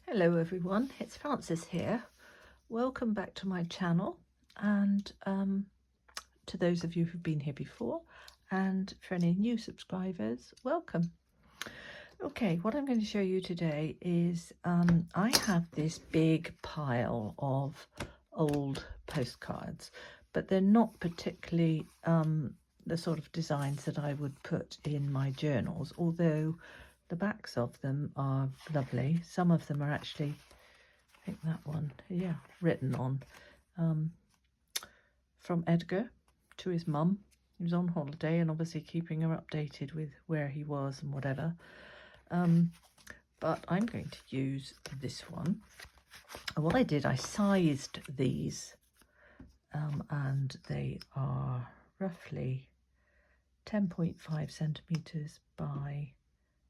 Hello everyone, it's Frances here. Welcome back to my channel, and to those of you who've been here before, and for any new subscribers, welcome. Okay, what I'm going to show you today is I have this big pile of old postcards, but they're not particularly the sort of designs that I would put in my journals, although the backs of them are lovely. Some of them are actually, I think that one, yeah, written on from Edgar to his mum. He was on holiday and obviously keeping her updated with where he was and whatever. But I'm going to use this one. And what I did, I sized these and they are roughly 10.5 centimetres by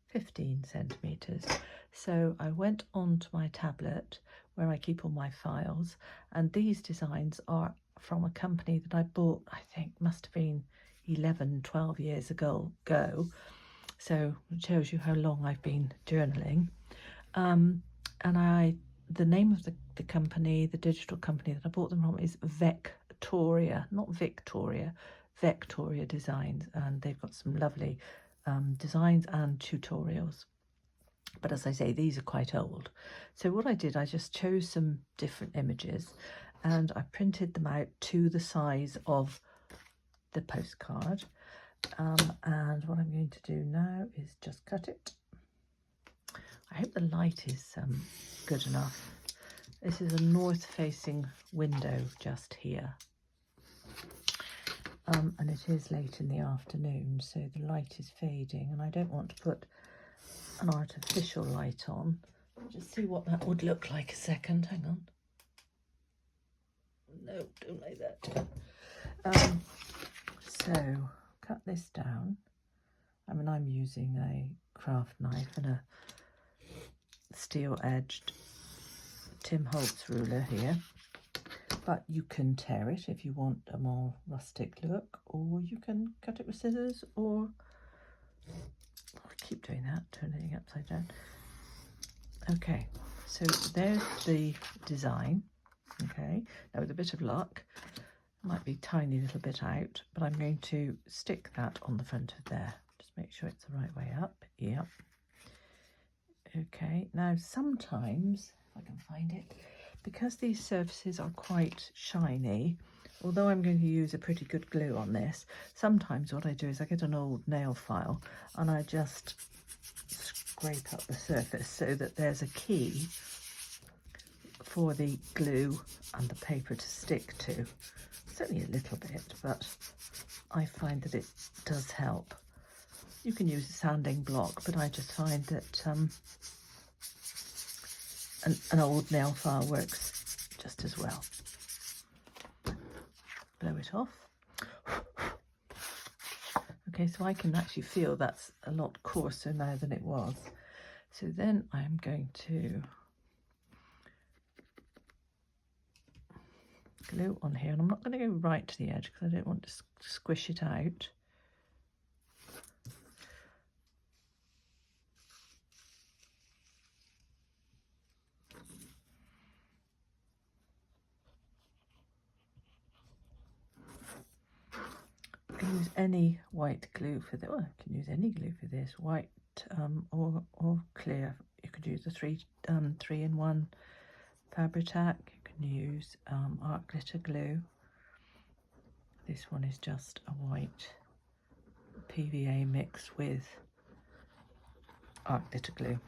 15 centimetres. So I went onto my tablet where I keep all my files, and these designs are from a company that I bought, I think must have been 12 years ago. So it shows you how long I've been journaling. And the name of the company, the digital company that I bought them from, is Vectoria, not Victoria, Vectoria Designs, and they've got some lovely designs and tutorials. But as I say, these are quite old. So what I did, I just chose some different images and I printed them out to the size of the postcard. And what I'm going to do now is just cut it. I hope the light is good enough. This is a north-facing window just here. And it is late in the afternoon, so the light is fading, and I don't want to put an artificial light on. I'll just see what that would look like a second. Hang on. No, don't like that. So cut this down. I mean, I'm using a craft knife and a steel-edged Tim Holtz ruler here. But you can tear it if you want a more rustic look, or you can cut it with scissors, or I keep doing that, turning it upside down. Okay, so there's the design. Okay, now with a bit of luck, it might be a tiny little bit out, but I'm going to stick that on the front of there. Just make sure it's the right way up. Yep. Okay, now sometimes, if I can find it, because these surfaces are quite shiny, although I'm going to use a pretty good glue on this, sometimes what I do is I get an old nail file and I just scrape up the surface so that there's a key for the glue and the paper to stick to. It's only a little bit, but I find that it does help. You can use a sanding block, but I just find that an old nail file works just as well. Blow it off. Okay, so I can actually feel that's a lot coarser now than it was. So then I'm going to glue on here, and I'm not going to go right to the edge because I don't want to squish it out. I can use any white glue for this. Well, I can use any glue for this, white or clear. You could use a 3-in-1 Fabri-Tac. You can use art glitter glue. This one is just a white PVA mixed with art glitter glue.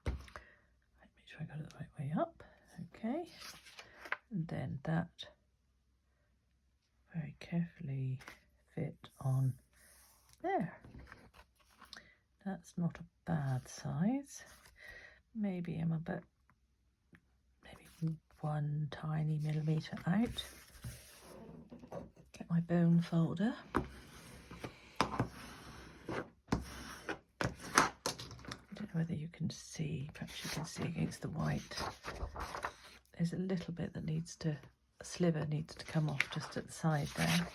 Make sure I got it the right way up. Okay, and then that very carefully fit on there. That's not a bad size. Maybe I'm about maybe 1 tiny millimetre out. Get my bone folder. I don't know whether you can see, perhaps you can see against the white. There's a little bit that needs to, a sliver needs to come off just at the side there.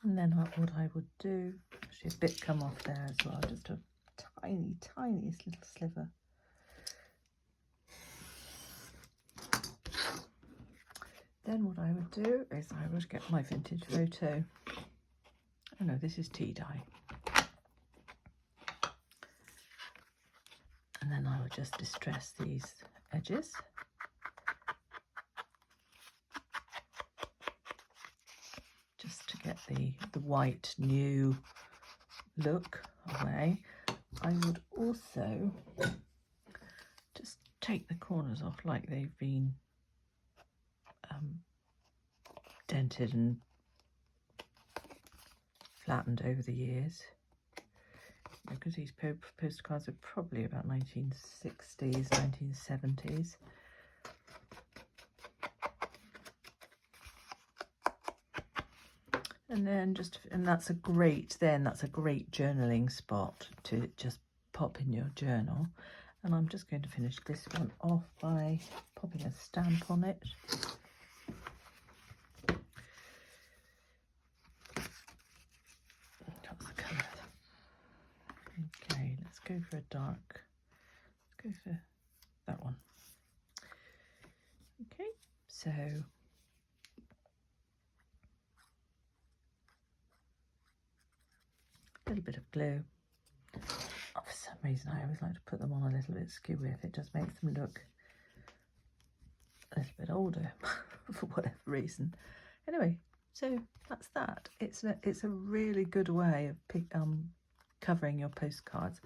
And then what I would do, actually a bit come off there as well, just a tiniest little sliver. Then what I would do is I would get my vintage photo. Oh no, this is tea dye. And then I would just distress these edges. Just to get the white new look away. I would also just take the corners off like they've been dented and flattened over the years, because these postcards are probably about 1960s, 1970s. And then that's a great journaling spot to just pop in your journal. And I'm just going to finish this one off by popping a stamp on it. That's the colour. Okay, let's go for a dark. Let's go for that one. Okay, so a little bit of glue. Oh, for some reason I always like to put them on a little bit skewy. It just makes them look a little bit older for whatever reason. Anyway, so that's that. It's a really good way of covering your postcards.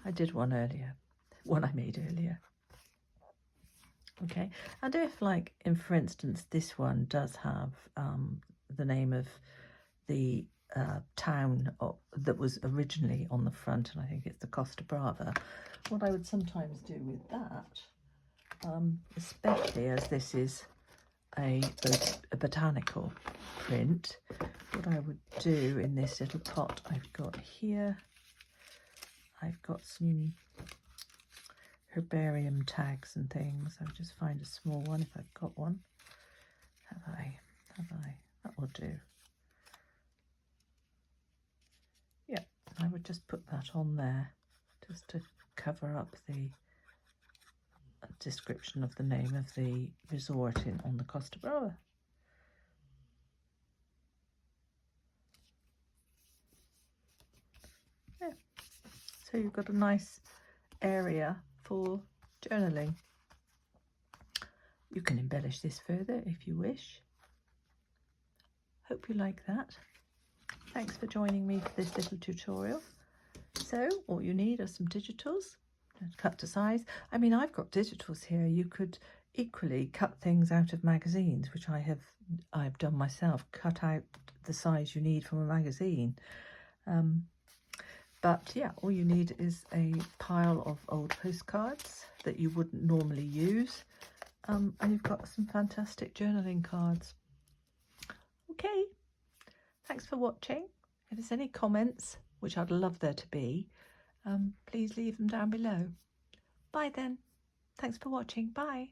I did one I made earlier. Okay, and if, like, for instance, this one does have the name of the town that was originally on the front, and I think it's the Costa Brava, what I would sometimes do with that, especially as this is a botanical print, what I would do in this little pot I've got here, I've got some herbarium tags and things. I'll just find a small one if I've got one. Have I? That will do. Yeah, I would just put that on there just to cover up the description of the name of the resort on the Costa Brava. Yeah, so you've got a nice area for journaling. You can embellish this further if you wish. Hope you like that. Thanks for joining me for this little tutorial. So all you need are some digitals, cut to size. I mean, I've got digitals here. You could equally cut things out of magazines, which I've done myself, cut out the size you need from a magazine. But yeah, all you need is a pile of old postcards that you wouldn't normally use, and you've got some fantastic journaling cards. Okay, thanks for watching. If there's any comments, which I'd love there to be, please leave them down below. Bye then. Thanks for watching. Bye.